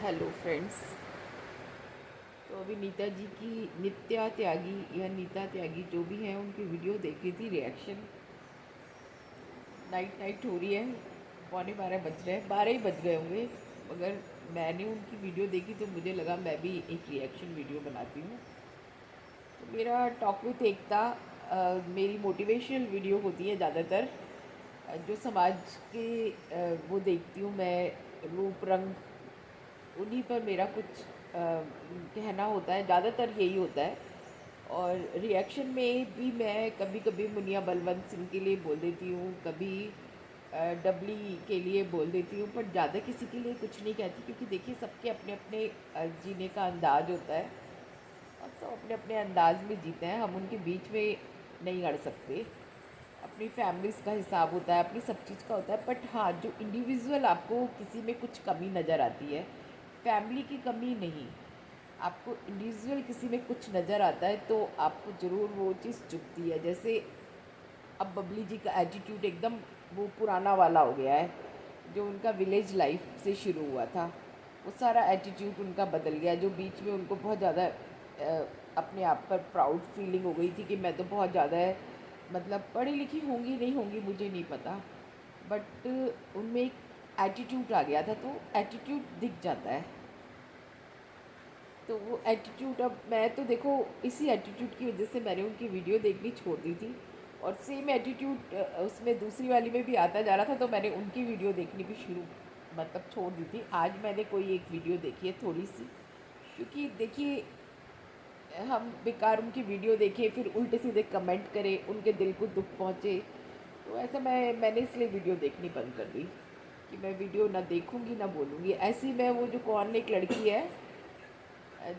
Hello friends. तो अभी नीता जी की नित्या त्यागी या नीता त्यागी जो भी हैं उनकी वीडियो देख रही थी, रिएक्शन। नाइट नाइट हो रही है, 11:15 बज रहे हैं, 12 ही बज गए होंगे। मगर मैंने उनकी वीडियो देखी तो मुझे लगा मैं भी एक रिएक्शन वीडियो बनाती हूँ। तो मेरा टॉक विथ एकता मेरी मोटिवेशनल वीडियो होती है ज़्यादातर। जो समाज के वो देखती हूँ मैं, रूप रंग, उन्हीं पर मेरा कुछ कहना होता है, ज़्यादातर यही होता है। और रिएक्शन में भी मैं कभी कभी मुनिया बलवंत सिंह के लिए बोल देती हूँ, कभी डबली के लिए बोल देती हूँ, पर ज़्यादा किसी के लिए कुछ नहीं कहती, क्योंकि देखिए सबके अपने अपने जीने का अंदाज होता है और सब अपने अपने अंदाज में जीते हैं। हम उनके बीच में नहीं अड़ सकते। अपनी फैमिलीज़ का हिसाब होता है, अपनी सब चीज़ का होता है। बट हाँ, जो इंडिविजुअल आपको किसी में कुछ कमी नज़र आती है, फैमिली की कमी नहीं, आपको इंडिविजुअल किसी में कुछ नज़र आता है तो आपको ज़रूर वो चीज़ चुभती है। जैसे अब बबली जी का एटीट्यूड एकदम वो पुराना वाला हो गया है, जो उनका विलेज लाइफ से शुरू हुआ था, वो सारा एटीट्यूड उनका बदल गया। जो बीच में उनको बहुत ज़्यादा अपने आप पर प्राउड फीलिंग हो गई थी कि मैं तो बहुत ज़्यादा मतलब पढ़ी लिखी होंगी नहीं होंगी मुझे नहीं पता, बट उनमें एक एटीट्यूड आ गया था, तो एटीट्यूड दिख जाता है। तो वो एटीट्यूड, अब मैं तो देखो इसी एटीट्यूड की वजह से मैंने उनकी वीडियो देखनी छोड़ दी थी, और सेम एटीट्यूड उसमें दूसरी वाली में भी आता जा रहा था, तो मैंने उनकी वीडियो देखनी भी शुरू मतलब छोड़ दी थी। आज मैंने कोई एक वीडियो देखी है थोड़ी सी, क्योंकि देखिए हम बेकार उनकी वीडियो देखें फिर उल्टे सीधे कमेंट करें, उनके दिल को दुख पहुँचे, तो ऐसा मैंने इसलिए वीडियो देखनी बंद कर दी कि मैं वीडियो ना देखूंगी ना बोलूँगी। ऐसी मैं वो जो कौन एक लड़की है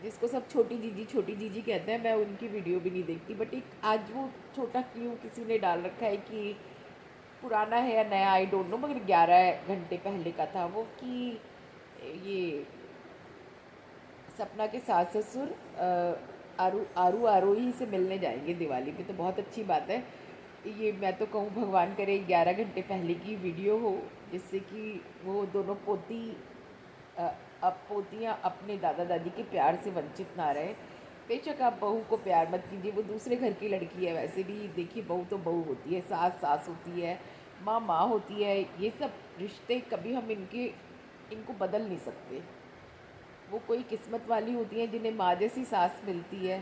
जिसको सब छोटी जीजी कहते हैं, मैं उनकी वीडियो भी नहीं देखती। बट एक आज वो छोटा क्लिप किसी ने डाल रखा है कि पुराना है या नया आई डोंट नो, मगर 11 घंटे पहले का था वो, कि ये सपना के सास ससुर आरू आरू आरोही से मिलने जाएंगे दिवाली पे, तो बहुत अच्छी बात है। ये मैं तो कहूँ भगवान करे 11 घंटे पहले की वीडियो हो, जिससे कि वो दोनों पोती अ, अब पोतियाँ अपने दादा दादी के प्यार से वंचित ना रहे। बेशक आप बहू को प्यार मत कीजिए, वो दूसरे घर की लड़की है। वैसे भी देखिए, बहू तो बहू होती है, सास सास होती है, माँ माँ होती है। ये सब रिश्ते कभी हम इनको बदल नहीं सकते। वो कोई किस्मत वाली होती हैं जिन्हें माँ जैसी सास मिलती है,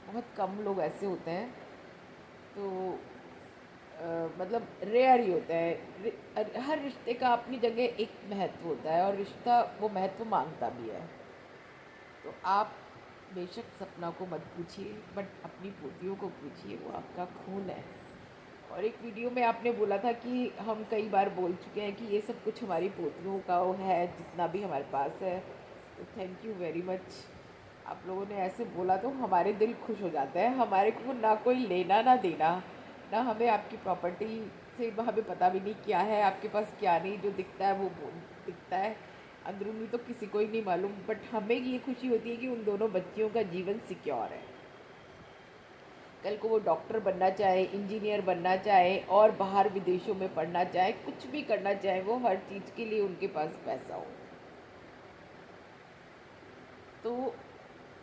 बहुत कम लोग ऐसे होते हैं। तो मतलब रेयर ही होता है। हर रिश्ते का अपनी जगह एक महत्व होता है, और रिश्ता वो महत्व मांगता भी है। तो आप बेशक सपना को मत पूछिए, बट अपनी पोतियों को पूछिए, वो आपका खून है। और एक वीडियो में आपने बोला था कि हम कई बार बोल चुके हैं कि ये सब कुछ हमारी पोतियों का वो है, जितना भी हमारे पास है। तो थैंक यू वेरी मच, आप लोगों ने ऐसे बोला तो हमारे दिल खुश हो जाता है। हमारे को ना कोई लेना ना देना, ना हमें आपकी प्रॉपर्टी से हमें पता भी नहीं क्या है आपके पास क्या नहीं, जो दिखता है वो दिखता है, अंदरूनी तो किसी को ही नहीं मालूम। बट हमें ये खुशी होती है कि उन दोनों बच्चियों का जीवन सिक्योर है। कल को वो डॉक्टर बनना चाहे, इंजीनियर बनना चाहे, और बाहर विदेशों में पढ़ना चाहे, कुछ भी करना चाहे, वो हर चीज़ के लिए उनके पास पैसा हो। तो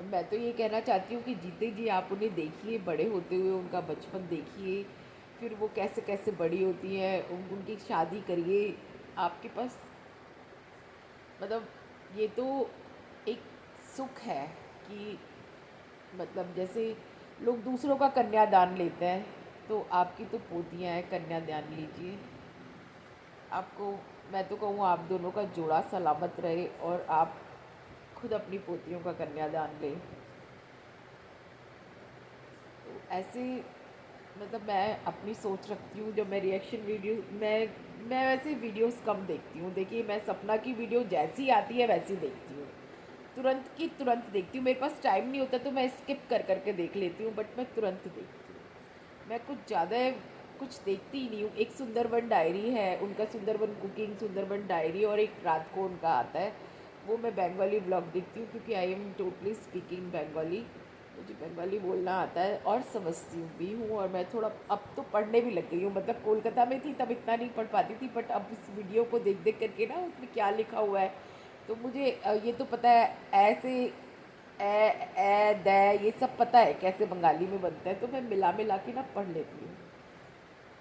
मैं तो ये कहना चाहती हूँ कि जीते जी आप उन्हें देखिए, बड़े होते हुए उनका बचपन देखिए, फिर वो कैसे कैसे बड़ी होती हैं, उनकी शादी करिए। आपके पास मतलब ये तो एक सुख है कि मतलब जैसे लोग दूसरों का कन्यादान लेते हैं, तो आपकी तो पोतियाँ हैं, कन्यादान लीजिए। आपको मैं तो कहूँ आप दोनों का जोड़ा सलामत रहे, और आप खुद अपनी पोतियों का कन्यादान लें। तो ऐसे मतलब मैं अपनी सोच रखती हूँ जब मैं रिएक्शन वीडियो मैं वैसे वीडियोस कम देखती हूँ। देखिए, मैं सपना की वीडियो जैसी आती है वैसी देखती हूँ, तुरंत की तुरंत देखती हूँ। मेरे पास टाइम नहीं होता तो मैं स्किप कर करके देख लेती हूँ, बट मैं तुरंत देखती हूँ। मैं कुछ ज़्यादा कुछ देखती ही नहीं हूँ। एक सुंदरबन डायरी है उनका, सुंदरबन कुकिंग, सुंदरबन डायरी, और एक रात को उनका आता है, वो मैं बंगाली ब्लॉग देखती हूँ, क्योंकि I am totally speaking Bengali, मुझे बंगाली बोलना आता है और समझती हूँ भी हूँ। और मैं थोड़ा अब तो पढ़ने भी लग गई हूँ। मतलब कोलकाता में थी तब इतना नहीं पढ़ पाती थी, बट अब इस वीडियो को देख देख करके ना, उसमें क्या लिखा हुआ है, तो मुझे ये तो पता है ऐसे ए द ये सब पता है कैसे बंगाली में बनता है, तो मैं मिला मिला के ना पढ़ लेती हूँ।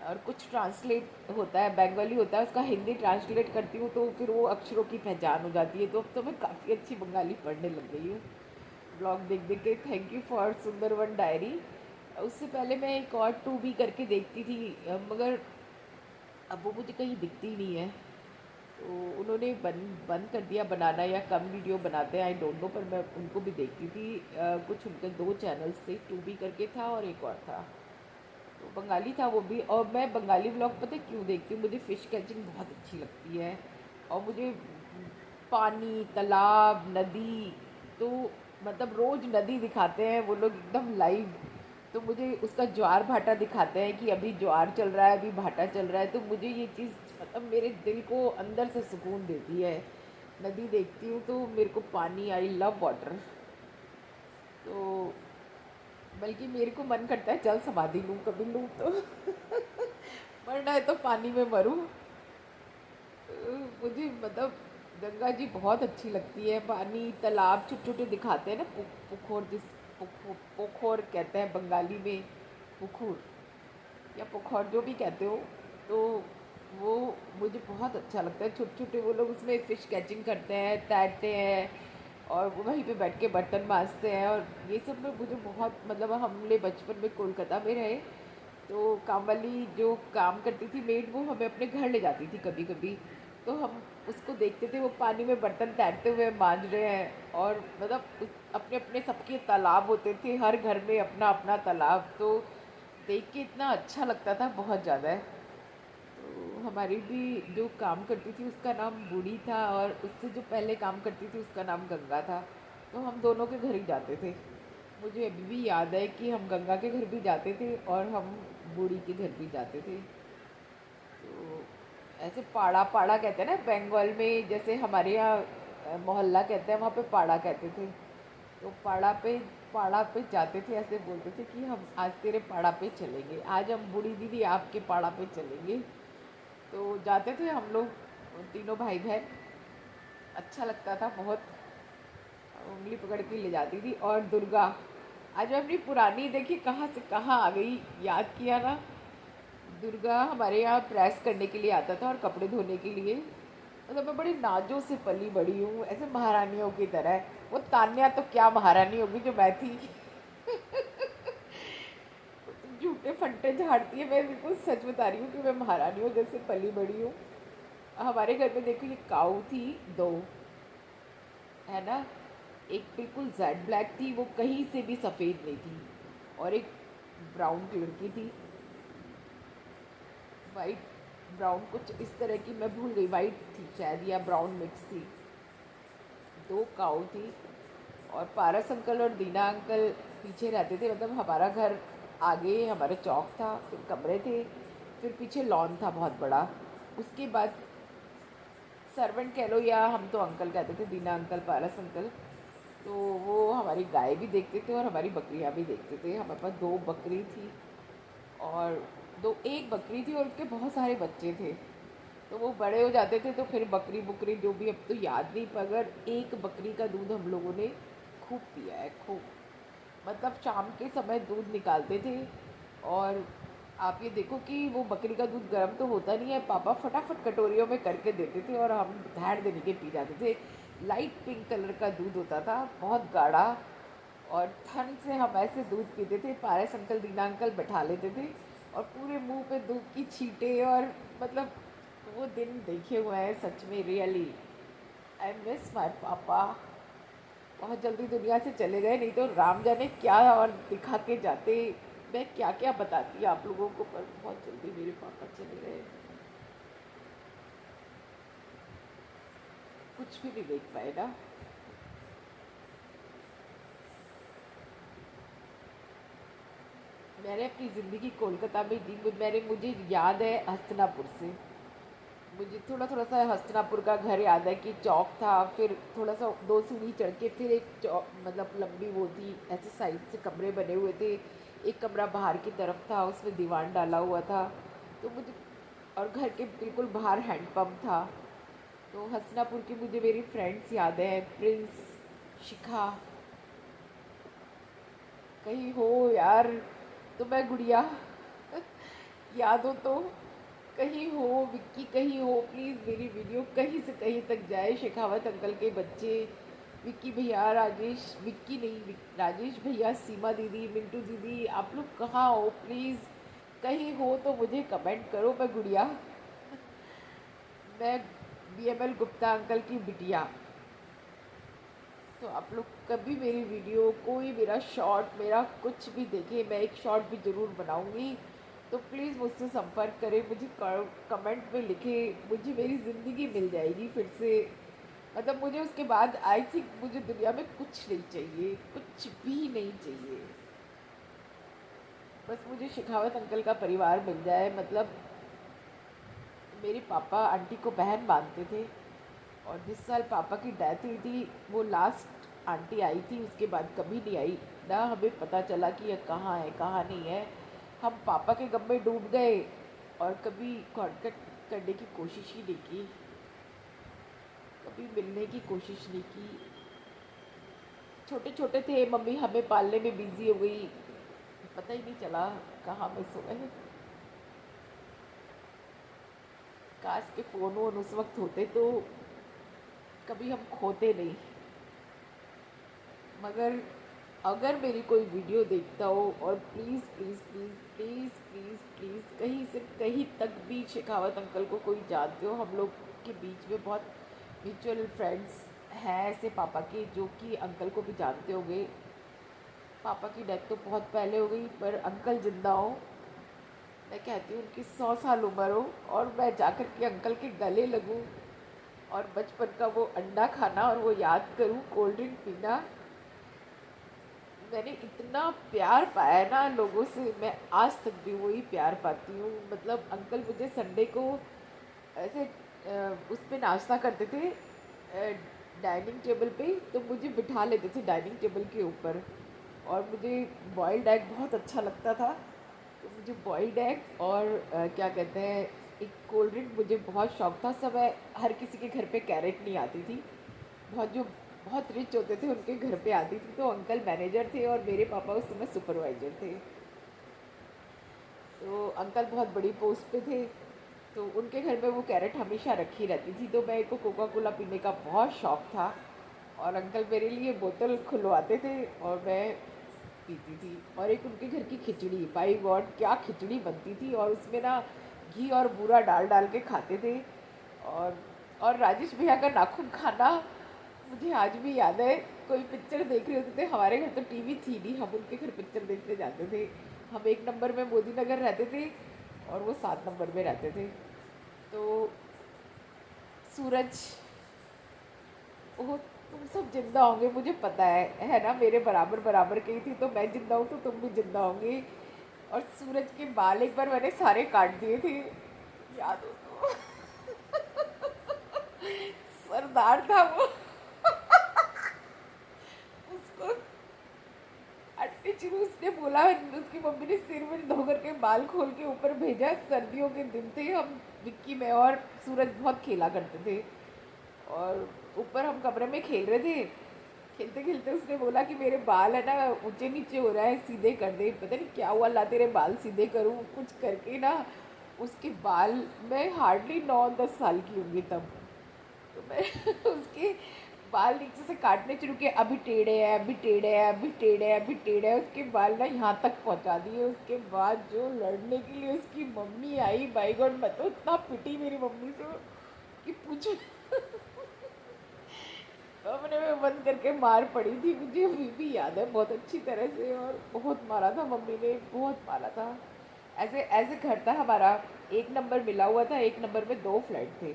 और कुछ ट्रांसलेट होता है, बंगाली होता है, उसका हिंदी ट्रांसलेट करती हूँ, तो फिर वो अक्षरों की पहचान हो जाती है। तो अब तो मैं काफ़ी अच्छी बंगाली पढ़ने लग गई हूँ ब्लॉग देख देख के। Thank you for Sundarvan diary. उससे पहले मैं एक और टू बी करके देखती थी, मगर अब वो मुझे कहीं दिखती नहीं है। तो उन्होंने बंद कर दिया बनाना, या कम वीडियो बनाते हैं, आई डोंट नो। पर मैं उनको भी देखती थी। कुछ उनके दो चैनल्स थे, टू बी करके था और एक और था, तो बंगाली था वो भी। और मैं बंगाली व्लॉग पता है क्यों देखती हूँ, मुझे फ़िश कैचिंग बहुत अच्छी लगती है। और मुझे पानी, तालाब, नदी, तो मतलब रोज़ नदी दिखाते हैं वो लोग एकदम लाइव। तो मुझे उसका ज्वार भाटा दिखाते हैं कि अभी ज्वार चल रहा है, अभी भाटा चल रहा है। तो मुझे ये चीज़ मतलब मेरे दिल को अंदर से सुकून देती है। नदी देखती हूँ तो मेरे को पानी, आई लव वाटर। तो बल्कि मेरे को मन करता है जल समाधि लूँ, कभी लूँ तो मरना है तो पानी में मरूँ। तो मुझे मतलब गंगा जी बहुत अच्छी लगती है। पानी, तालाब छोटे छोटे दिखाते हैं ना, पुखोर, पोखोर कहते हैं बंगाली में, पुखुर या पोखर जो भी कहते हो। तो वो मुझे बहुत अच्छा लगता है। छोटे छोटे वो लोग उसमें फ़िश कैचिंग करते हैं, तैरते हैं, और वो वहीं पे बैठ के बर्तन मांजते हैं। और ये सब में मुझे बहुत मतलब, हमने बचपन में कोलकाता में रहे, तो काम वाली जो काम करती थी मेड, वो हमें अपने घर ले जाती थी कभी कभी। तो हम उसको देखते थे, वो पानी में बर्तन तैरते हुए मांज रहे हैं। और मतलब अपने अपने सबके तालाब होते थे, हर घर में अपना अपना तालाब। तो देख के इतना अच्छा लगता था, बहुत ज़्यादा। तो हमारी भी जो काम करती थी उसका नाम बूढ़ी था, और उससे जो पहले काम करती थी उसका नाम गंगा था। तो हम दोनों के घर ही जाते थे। मुझे अभी भी याद है कि हम गंगा के घर भी जाते थे और हम बूढ़ी के घर भी जाते थे। तो ऐसे पाड़ा पाड़ा कहते हैं ना बंगाल में, जैसे हमारे यहाँ मोहल्ला कहते हैं, वहाँ पे पाड़ा कहते थे। तो पाड़ा पे जाते थे, ऐसे बोलते थे कि हम आज तेरे पाड़ा पे चलेंगे, आज हम बूढ़ी दीदी आपके पाड़ा पे चलेंगे। तो जाते थे हम लोग तीनों भाई बहन। अच्छा लगता था बहुत। उंगली पकड़ के ले जाती थी। और दुर्गा, आज मैं अपनी पुरानी देखी कहाँ से कहाँ आ गई, याद किया ना। दुर्गा हमारे यहाँ प्रेस करने के लिए आता था और कपड़े धोने के लिए। मतलब मैं बड़ी नाजों से पली बड़ी हूँ, ऐसे महारानियों की तरह। वो तान्या तो क्या महारानी होगी जो मैं थी। झूठे फंटे झाड़ती है, मैं बिल्कुल सच बता रही हूँ कि मैं महारानियों जैसे पली बड़ी हूँ। हमारे घर में देखो, ये काऊ थी दो, है ना। एक बिल्कुल जेड ब्लैक थी, वो कहीं से भी सफ़ेद नहीं थी। और एक ब्राउन कलर की थी, वाइट ब्राउन कुछ इस तरह की, मैं भूल गई, वाइट थी शायद या ब्राउन मिक्स थी। दो काऊ थी। और पारस अंकल और दीना अंकल पीछे रहते थे। मतलब हमारा घर आगे, हमारा चौक था, फिर कमरे थे, फिर पीछे लॉन था बहुत बड़ा। उसके बाद सर्वेंट कह लो, या हम तो अंकल कहते थे, दीना अंकल, पारस अंकल। तो वो हमारी गाय भी देखते थे और हमारी बकरियां भी देखते थे। हमारे पास दो बकरी थी, और एक बकरी थी और उसके बहुत सारे बच्चे थे। तो वो बड़े हो जाते थे तो फिर बकरी बुकरी जो भी, अब तो याद नहीं, मगर एक बकरी का दूध हम लोगों ने खूब पिया है, खूब। मतलब शाम के समय दूध निकालते थे। और आप ये देखो कि वो बकरी का दूध गर्म तो होता नहीं है, पापा फटाफट कटोरियों में करके देते थे और हम धाड़ देने के पी जाते थे। लाइट पिंक कलर का दूध होता था, बहुत गाढ़ा। और ठंड से हम ऐसे दूध पीते थे, पारस अंकल, दीना अंकल बैठा लेते थे, और पूरे मुंह पे दूध की छींटे। और मतलब वो दिन देखे हुए हैं सच में, रियली आई मिस माई पापा। बहुत जल्दी दुनिया से चले गए, नहीं तो राम जाने क्या और दिखा के जाते। मैं क्या क्या बताती आप लोगों को, पर बहुत जल्दी मेरे पापा चले गए, कुछ भी नहीं देख पाए ना। मैंने अपनी ज़िंदगी कोलकाता में जी। मुझे याद है हस्तिनापुर से, मुझे थोड़ा थोड़ा सा हस्तिनापुर का घर याद है कि चौक था, फिर थोड़ा सा दो सीढ़ी चढ़ के फिर एक चौक, मतलब लंबी वो थी, ऐसे साइड से कमरे बने हुए थे। एक कमरा बाहर की तरफ था, उसमें दीवान डाला हुआ था। तो मुझे, और घर के बिल्कुल बाहर हैंडपम्प था। तो हसनापुर की मुझे मेरी फ्रेंड्स याद है, प्रिंस, शिखा, कहीं हो यार तो मैं गुड़िया याद हो तो कहीं हो, विक्की कहीं हो, प्लीज़ मेरी वीडियो कहीं से कहीं तक जाए। शेखावत अंकल के बच्चे, विक्की भैया, राजेश, विक्की नहीं राजेश भैया, सीमा दीदी, मिंटू दीदी, आप लोग कहाँ हो? प्लीज़ कहीं हो तो मुझे कमेंट करो। मैं गुड़िया, मैं BML गुप्ता अंकल की बिटिया। तो आप लोग कभी मेरी वीडियो, कोई मेरा शॉर्ट, मेरा कुछ भी देखे, मैं एक शॉर्ट भी ज़रूर बनाऊंगी। तो प्लीज़ मुझसे संपर्क करें, मुझे कमेंट में लिखें, मुझे मेरी ज़िंदगी मिल जाएगी फिर से। मतलब मुझे उसके बाद आई थिंक मुझे दुनिया में कुछ नहीं चाहिए, कुछ भी नहीं चाहिए। बस मुझे शेखावत अंकल का परिवार मिल जाए। मतलब मेरे पापा आंटी को बहन मानते थे, और जिस साल पापा की डेथ हुई थी वो लास्ट आंटी आई थी, उसके बाद कभी नहीं आई ना। हमें पता चला कि यह कहाँ है कहाँ नहीं है। हम पापा के गम में डूब गए और कभी कांटेक्ट करने की कोशिश ही नहीं की, कभी मिलने की कोशिश नहीं की। छोटे छोटे थे, मम्मी हमें पालने में बिजी हो गई, पता ही नहीं चला कहाँ मिस हो गए। काश के फ़ोन वोन उस वक्त होते तो कभी हम खोते नहीं। मगर अगर मेरी कोई वीडियो देखता हो, और please please please please please please कहीं से कहीं तक भी शेखावत अंकल को कोई जानते हो, हम लोग के बीच में बहुत म्यूचुअल फ्रेंड्स हैं ऐसे पापा के, जो कि अंकल को भी जानते होंगे। पापा की डेथ तो बहुत पहले हो गई, पर अंकल जिंदा हो। मैं कहती हूँ उनकी 100 साल उम्र हो और मैं जाकर के अंकल के गले लगूँ, और बचपन का वो अंडा खाना और वो याद करूँ, कोल्ड ड्रिंक पीना। मैंने इतना प्यार पाया है ना लोगों से, मैं आज तक भी वही प्यार पाती हूँ। मतलब अंकल मुझे संडे को ऐसे उस पे नाश्ता करते थे, डाइनिंग टेबल पे, तो मुझे बिठा लेते थे डाइनिंग टेबल के ऊपर, और मुझे बॉइल्ड एग बहुत अच्छा लगता था। तो मुझे बॉइल्ड एग और क्या कहते हैं, एक कोल्ड ड्रिंक मुझे बहुत शौक था। समय हर किसी के घर पे कैरेट नहीं आती थी, बहुत जो बहुत रिच होते थे उनके घर पे आती थी। तो अंकल मैनेजर थे और मेरे पापा उस समय सुपरवाइजर थे। तो अंकल बहुत बड़ी पोस्ट पे थे, तो उनके घर में वो कैरेट हमेशा रखी रहती थी। तो मेरे को कोका कोला पीने का बहुत शौक़ था, और अंकल मेरे लिए बोतल खुलवाते थे और मैं पीती थी। और एक उनके घर की खिचड़ी, बाई गॉड क्या खिचड़ी बनती थी, और उसमें ना घी और बूरा डाल डाल के खाते थे। और राजेश भैया का नाखून खाना मुझे आज भी याद है। कोई पिक्चर देख रहे होते थे, हमारे घर तो टीवी थी नहीं, हम उनके घर पिक्चर देखने जाते थे। हम 1 नंबर में मोदी नगर रहते थे और वो 7 नंबर में रहते थे। तो सूरज, ओह तुम सब जिंदा होंगे मुझे पता है ना, मेरे बराबर बराबर के ही थी, तो मैं जिंदा हूँ तो तुम भी जिंदा होंगे। और सूरज के बाल एक बार मैंने सारे काट दिए थे, याद हो तो सरदार था वो उसको काटने शुरू, उसने बोला, उसकी मम्मी ने सिर में धो करके बाल खोल के ऊपर भेजा। सर्दियों के दिन थे, हम विक्की में और सूरज बहुत खेला करते थे, और ऊपर हम कमरे में खेल रहे थे। खेलते खेलते उसने बोला कि मेरे बाल है ना ऊंचे नीचे हो रहा है, सीधे कर दे। पता नहीं क्या हुआ, ला तेरे बाल सीधे करूँ कुछ करके ना। उसके बाल, मैं हार्डली 9-10 साल की होंगी तब, तो मैं उसके बाल नीचे से काटने शुरू किए। अभी टेढ़े है, अभी टेढ़े है, अभी टेढ़े है, अभी टेढ़े है, उसके बाल ना यहाँ तक पहुँचा दिए। उसके बाद जो लड़ने के लिए उसकी मम्मी आई, बाई गॉड मैं तो इतना पिटी मेरी मम्मी से कि पूछो कमरे में बंद करके मार पड़ी थी, मुझे अभी भी याद है बहुत अच्छी तरह से। और बहुत मारा था मम्मी ने, बहुत मारा था। ऐसे ऐसे घर था हमारा, 1 नंबर मिला हुआ था, 1 नंबर में 2 फ्लैट थे,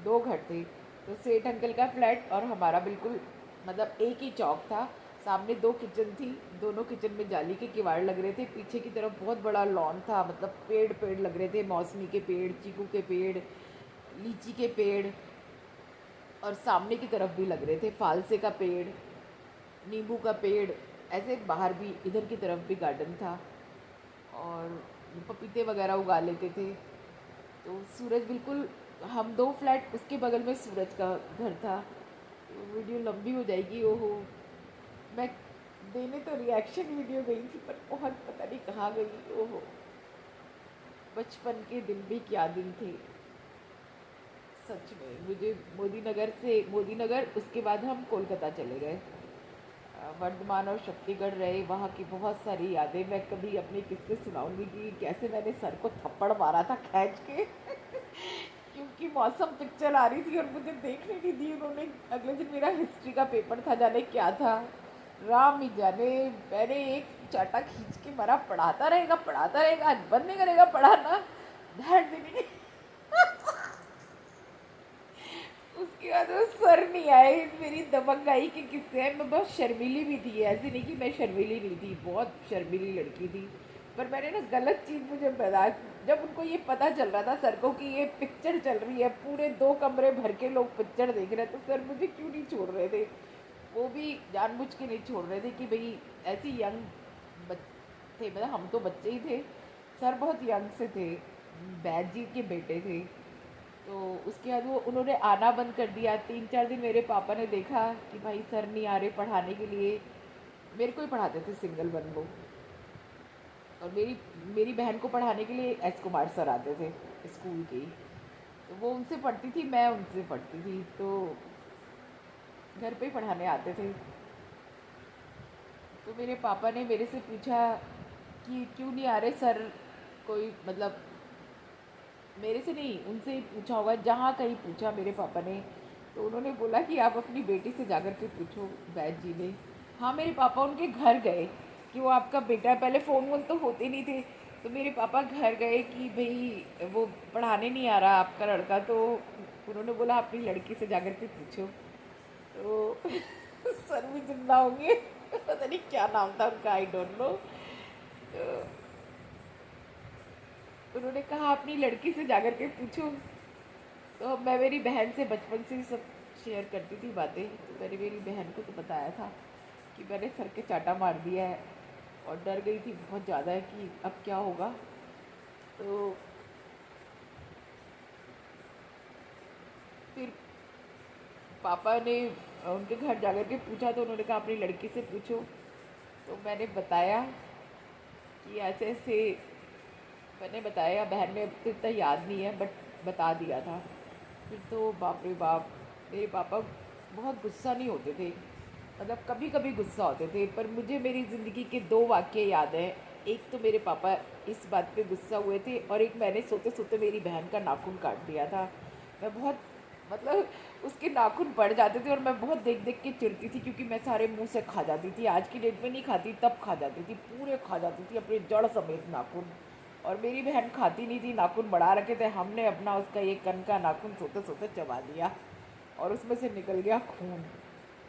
2 घर थे। तो सेठ अंकल का फ्लैट और हमारा बिल्कुल मतलब एक ही चौक था। सामने 2 किचन थी, दोनों किचन में जाली के किवाड़ लग रहे थे। पीछे की तरफ बहुत बड़ा लॉन था, मतलब पेड़ पेड़ लग रहे थे, मौसमी के पेड़, चीकू के पेड़, लीची के पेड़, और सामने की तरफ भी लग रहे थे, फालसे का पेड़, नींबू का पेड़। ऐसे बाहर भी, इधर की तरफ भी गार्डन था, और पपीते वगैरह उगा लेते थे। तो सूरज बिल्कुल हम 2 फ्लैट, उसके बगल में सूरज का घर था। वीडियो लंबी हो जाएगी। ओहो, मैं देने तो रिएक्शन वीडियो गई थी पर बहुत पता नहीं कहाँ गई। ओहो, बचपन के दिन भी क्या दिन थे। सच में मुझे मोदी नगर उसके बाद हम कोलकाता चले गए। वर्धमान और शक्तिगढ़ रहे, वहाँ की बहुत सारी यादें मैं कभी अपने किस्से सुनाऊंगी कि कैसे मैंने सर को थप्पड़ मारा था खींच के क्योंकि मौसम पिक्चर आ रही थी और मुझे देखने नहीं दी उन्होंने। अगले दिन मेरा हिस्ट्री का पेपर था, जाने क्या था, राम ही जाने। मैंने एक चाटा खींच के मारा, पढ़ाता रहेगा, आज बंद नहीं करेगा पढ़ाना, ध्यान देने। उसके बाद वो सर नहीं आए। मेरी दबंगाई के किस्से हैं। मैं बहुत शर्मीली भी थी, ऐसे नहीं कि मैं शर्मीली नहीं थी, बहुत शर्मीली लड़की थी। पर मैंने ना गलत चीज़ मुझे बता, जब उनको ये पता चल रहा था सर को कि ये पिक्चर चल रही है, पूरे 2 कमरे भर के लोग पिक्चर देख रहे हैं, तो सर मुझे क्यों नहीं छोड़ रहे थे। वो भी जानबूझ के नहीं छोड़ रहे थे कि भाई ऐसी यंग थे, मतलब हम तो बच्चे ही थे, सर बहुत यंग से थे, बैद जी के बेटे थे। तो उसके बाद वो उन्होंने आना बंद कर दिया। 3-4 दिन मेरे पापा ने देखा कि भाई सर नहीं आ रहे पढ़ाने के लिए। मेरे को ही पढ़ाते थे, सिंगल वन वो। और मेरी मेरी बहन को पढ़ाने के लिए एस कुमार सर आते थे स्कूल के ही। तो वो उनसे पढ़ती थी, मैं उनसे पढ़ती थी, तो घर पे ही पढ़ाने आते थे। तो मेरे पापा ने मेरे से पूछा कि क्यों नहीं आ रहे सर, कोई मतलब मेरे से नहीं, उनसे ही पूछा होगा, जहाँ कहीं पूछा मेरे पापा ने। तो उन्होंने बोला कि आप अपनी बेटी से जाकर के पूछो, वैद जी ने। हाँ, मेरे पापा उनके घर गए कि वो आपका बेटा है। पहले फ़ोन वोन तो होते नहीं थे, तो मेरे पापा घर गए कि भाई वो पढ़ाने नहीं आ रहा आपका लड़का। तो उन्होंने बोला अपनी लड़की से जाकर के पूछो। तो सर भी जिंदा होंगे, पता नहीं क्या नाम था उनका, आई डोंट नो। तो उन्होंने कहा अपनी लड़की से जाकर के पूछो। तो मैं मेरी बहन से बचपन से ही सब शेयर करती थी बातें। तो मैंने मेरी बहन को तो बताया था कि मैंने सर के चाटा मार दिया है, और डर गई थी बहुत ज़्यादा है कि अब क्या होगा। तो फिर पापा ने उनके घर जाकर के पूछा, तो उन्होंने कहा अपनी लड़की से पूछो। तो मैंने बताया कि ऐसे ऐसे, मैंने बताया, बहन ने तो इतना याद नहीं है बट बता दिया था। फिर तो बाप रे बाप, मेरे पापा बहुत गुस्सा नहीं होते थे, मतलब कभी कभी गुस्सा होते थे। पर मुझे मेरी ज़िंदगी के 2 वाक़ये याद हैं। एक तो मेरे पापा इस बात पे गुस्सा हुए थे, और एक मैंने सोते सोते मेरी बहन का नाखून काट दिया था। मैं बहुत, मतलब उसके नाखून पड़ जाते थे और मैं बहुत देख देख के चिढ़ती थी, क्योंकि मैं सारे मुंह से खा जाती थी। आज की डेट में नहीं खाती, तब खा जाती थी, पूरे खा जाती थी अपने जड़ समेत नाखून। और मेरी बहन खाती नहीं थी, नाखून बढ़ा रखे थे, हमने अपना उसका एक कन का नाखून सोते सोते चबा दिया और उसमें से निकल गया खून।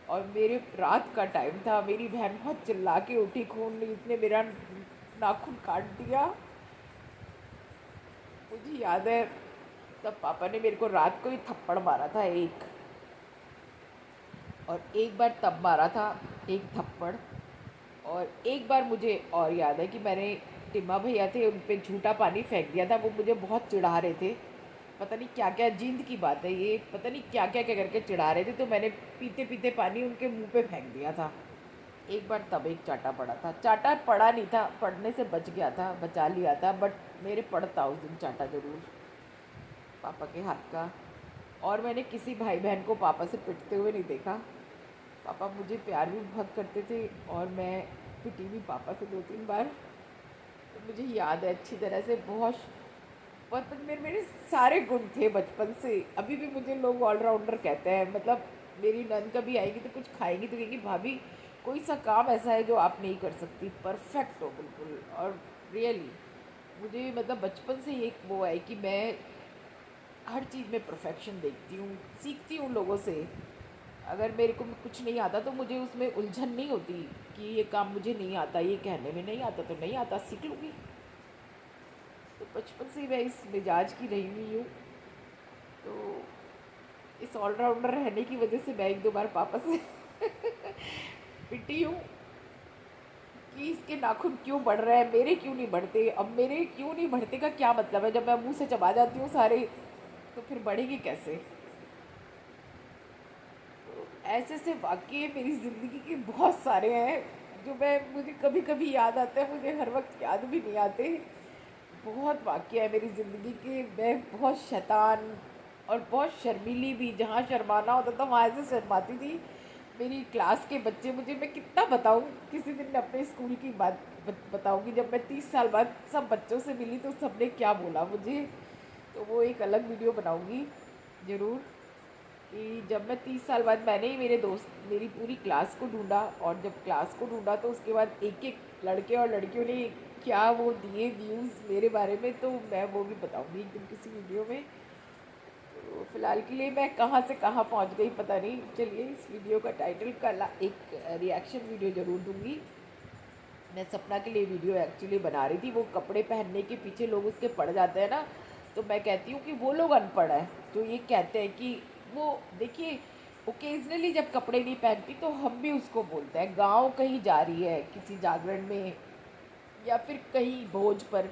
और मेरे रात का टाइम था, मेरी बहन बहुत चिल्ला के उठी, खून नहीं, इसने मेरा नाखून काट दिया। मुझे याद है तब पापा ने मेरे को रात को ही थप्पड़ मारा था एक, और एक बार तब मारा था एक थप्पड़। और एक बार मुझे और याद है कि मैंने, टिम्मा भैया थे, उन पे झूठा पानी फेंक दिया था। वो मुझे बहुत चिढ़ा रहे थे, पता नहीं क्या क्या, जींद की बात है ये, पता नहीं क्या क्या क्या करके चिढ़ा रहे थे। तो मैंने पीते पीते पानी उनके मुंह पे फेंक दिया था एक बार, तब एक चाटा पड़ा था। चाटा पड़ा नहीं था, पड़ने से बच गया था, बचा लिया था, बट मेरे पड़ता उस दिन चाटा ज़रूर, पापा के हाथ का। और मैंने किसी भाई बहन को पापा से पिटते हुए नहीं देखा। पापा मुझे प्यार भी बहुत करते थे, और मैं पिटी भी पापा से 2-3 बार। तो मुझे याद है अच्छी तरह से, बहुत बहुत मेरे मेरे सारे गुण थे बचपन से। अभी भी मुझे लोग ऑलराउंडर कहते हैं, मतलब मेरी नंद कभी आएगी तो कुछ खाएगी तो कहेगी भाभी कोई सा काम ऐसा है जो आप नहीं कर सकती, परफेक्ट हो बिल्कुल। और रियली मुझे मतलब बचपन से एक वो है कि मैं हर चीज़ में परफेक्शन देखती हूँ, सीखती हूँ लोगों से। अगर मेरे को कुछ नहीं आता तो मुझे उसमें उलझन नहीं होती कि ये काम मुझे नहीं आता, ये कहने में नहीं आता तो नहीं आता, सीख लूँगी। तो बचपन से ही मैं इस मिजाज की रही हुई हूँ। तो इस ऑलराउंडर रहने की वजह से मैं 1-2 बार पापा से पिटी हूँ कि इसके नाखून क्यों बढ़ रहे हैं, मेरे क्यों नहीं बढ़ते। अब मेरे क्यों नहीं बढ़ते का क्या मतलब है, जब मैं मुंह से चबा जाती हूँ सारे तो फिर बढ़ेंगे कैसे? ऐसे ऐसे वाक़ये मेरी ज़िंदगी के बहुत सारे हैं जो मुझे कभी कभी याद आते हैं, मुझे हर वक्त याद भी नहीं आते। बहुत वाक़ये हैं मेरी ज़िंदगी के। मैं बहुत शैतान और बहुत शर्मीली भी, जहाँ शर्माना होता था वहाँ ऐसे शर्माती थी। मेरी क्लास के बच्चे, मुझे मैं कितना बताऊँ, किसी दिन अपने स्कूल की बात बताऊँगी। जब मैं 30 साल बाद सब बच्चों से मिली तो सबने क्या बोला मुझे, तो वो एक अलग वीडियो बनाऊँगी ज़रूर। कि जब मैं 30 साल बाद, मैंने ही मेरे दोस्त, मेरी पूरी क्लास को ढूंढा, और जब क्लास को ढूंढा तो उसके बाद एक एक लड़के और लड़कियों ने क्या वो दिए व्यूज़ मेरे बारे में, तो मैं वो भी बताऊंगी एक दिन किसी वीडियो में। तो फ़िलहाल के लिए मैं कहाँ से कहाँ पहुँच गई पता नहीं। चलिए, इस वीडियो का टाइटल कल एक रिएक्शन वीडियो ज़रूर दूँगी। मैं सपना के लिए वीडियो एक्चुअली बना रही थी। वो कपड़े पहनने के पीछे लोग उसके पड़ जाते हैं ना, तो मैं कहती हूँ कि वो लोग अनपढ़ हैं जो ये कहते हैं कि वो, देखिए, ओकेजनली जब कपड़े नहीं पहनती तो हम भी उसको बोलते हैं। गांव कहीं जा रही है किसी जागरण में या फिर कहीं भोज पर,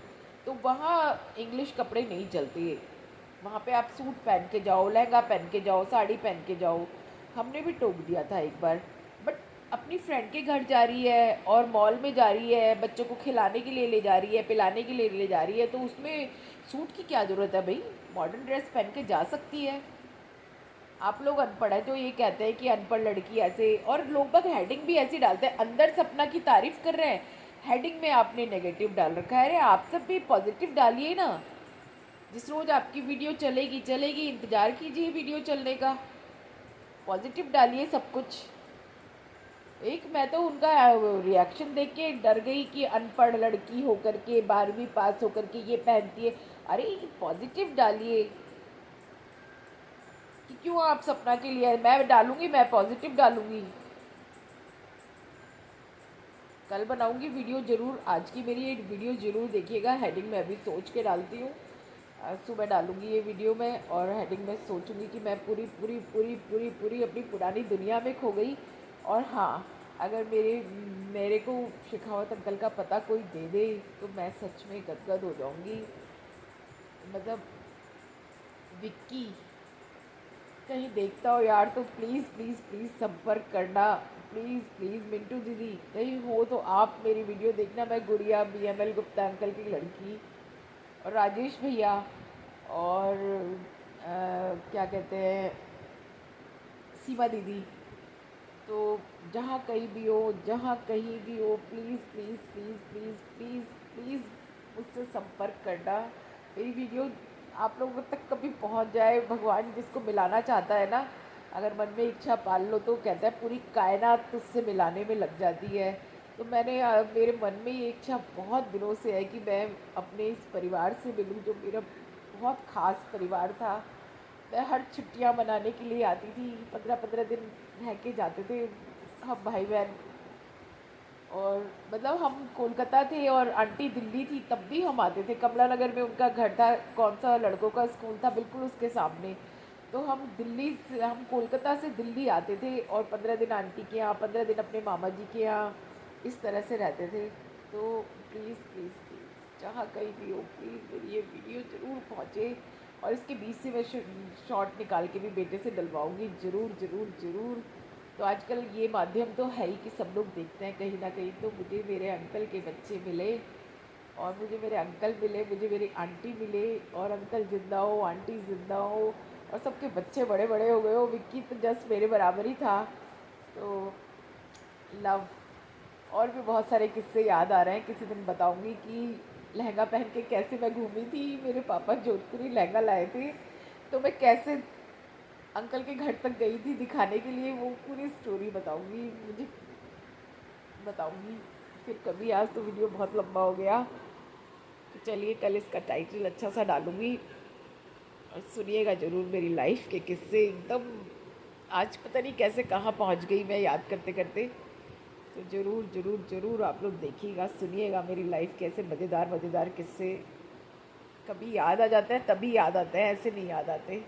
तो वहाँ इंग्लिश कपड़े नहीं चलते। वहाँ पे आप सूट पहन के जाओ, लहंगा पहन के जाओ, साड़ी पहन के जाओ। हमने भी टोक दिया था एक बार। बट अपनी फ्रेंड के घर जा रही है और मॉल में जा रही है, बच्चों को खिलाने के लिए ले जा रही है, पिलाने के लिए ले जा रही है, तो उसमें सूट की क्या ज़रूरत है भाई? मॉडर्न ड्रेस पहन के जा सकती है। आप लोग अनपढ़ है जो ये कहते हैं कि अनपढ़ लड़की ऐसे, और लोग बाग हेडिंग भी ऐसी डालते हैं, अंदर सपना की तारीफ कर रहे हैं, हेडिंग में आपने नेगेटिव डाल रखा है। अरे आप सब भी पॉजिटिव डालिए ना। जिस रोज़ आपकी वीडियो चलेगी चलेगी, इंतज़ार कीजिए वीडियो चलने का। पॉजिटिव डालिए सब कुछ। एक मैं तो उनका रिएक्शन देख के डर गई कि अनपढ़ लड़की होकर के, 12वीं पास होकर के ये पहनती है। अरे पॉजिटिव डालिए कि क्यों आप सपना के लिए, मैं डालूंगी, मैं पॉजिटिव डालूंगी। कल बनाऊंगी वीडियो ज़रूर। आज की मेरी एक वीडियो ज़रूर देखिएगा। हेडिंग मैं अभी सोच के डालती हूँ, सुबह डालूंगी ये वीडियो में। और हेडिंग में सोचूंगी कि मैं पूरी पूरी पूरी पूरी पूरी अपनी पुरानी दुनिया में खो गई। और हाँ, अगर मेरे को शेखावत अंकल का पता कोई दे दे तो मैं सच में गदगद हो जाऊंगी। मतलब विक्की कहीं देखता हो यार तो प्लीज़ प्लीज़ प्लीज़ संपर्क करना। प्लीज़ प्लीज़ मिंटू दीदी कहीं हो तो आप मेरी वीडियो देखना। मैं गुड़िया BML गुप्ता अंकल की लड़की, और राजेश भैया, और क्या कहते हैं, सीमा दीदी, तो जहाँ कहीं भी हो, जहाँ कहीं भी हो, please please please please please please मुझसे संपर्क करना। मेरी वीडियो आप लोगों तक कभी पहुँच जाए। भगवान जिसको मिलाना चाहता है ना, अगर मन में इच्छा पाल लो तो कहता है पूरी कायनात तुझसे मिलाने में लग जाती है। तो मैंने मेरे मन में ये इच्छा बहुत दिनों से है कि मैं अपने इस परिवार से मिलूँ जो मेरा बहुत ख़ास परिवार था। मैं हर छुट्टियां मनाने के लिए आती थी, 15-15 दिन रह के जाते थे हम भाई बहन। और मतलब हम कोलकाता थे और आंटी दिल्ली थी, तब भी हम आते थे। कमला नगर में उनका घर था, कौन सा लड़कों का स्कूल था बिल्कुल उसके सामने। तो हम कोलकाता से दिल्ली आते थे और 15 दिन आंटी के यहाँ, 15 दिन अपने मामा जी के यहाँ, इस तरह से रहते थे। तो प्लीज़ प्लीज़ प्लीज़ जहाँ कहीं भी हो, प्लीज़ मेरी ये वीडियो ज़रूर पहुँचे। और इसके बीच से मैं शॉर्ट निकाल के भी बेटे से डलवाऊँगी ज़रूर ज़रूर ज़रूर। तो आजकल ये माध्यम तो है ही कि सब लोग देखते हैं कहीं ना कहीं। तो मुझे मेरे अंकल के बच्चे मिले, और मुझे मेरे अंकल मिले, मुझे मेरी आंटी मिले, और अंकल ज़िंदा हो, आंटी ज़िंदा हो, और सबके बच्चे बड़े बड़े हो गए हो। विक्की तो जस्ट मेरे बराबर ही था। तो लव, और भी बहुत सारे किस्से याद आ रहे हैं। किसी दिन बताऊंगी कि लहंगा पहन के कैसे मैं घूमी थी। मेरे पापा जोधपुरी लहंगा लाए थे, तो मैं कैसे अंकल के घर तक गई थी दिखाने के लिए। वो पूरी स्टोरी बताऊंगी, मुझे बताऊंगी फिर कभी। आज तो वीडियो बहुत लंबा हो गया, तो चलिए कल इसका टाइटल अच्छा सा डालूंगी, और सुनिएगा ज़रूर मेरी लाइफ के किस्से। एकदम आज पता नहीं कैसे कहाँ पहुँच गई मैं याद करते करते। तो ज़रूर ज़रूर ज़रूर आप लोग देखिएगा, सुनिएगा मेरी लाइफ कैसे मज़ेदार मज़ेदार किस्से कभी याद आ जाते हैं, तभी याद आते हैं, ऐसे नहीं याद आते।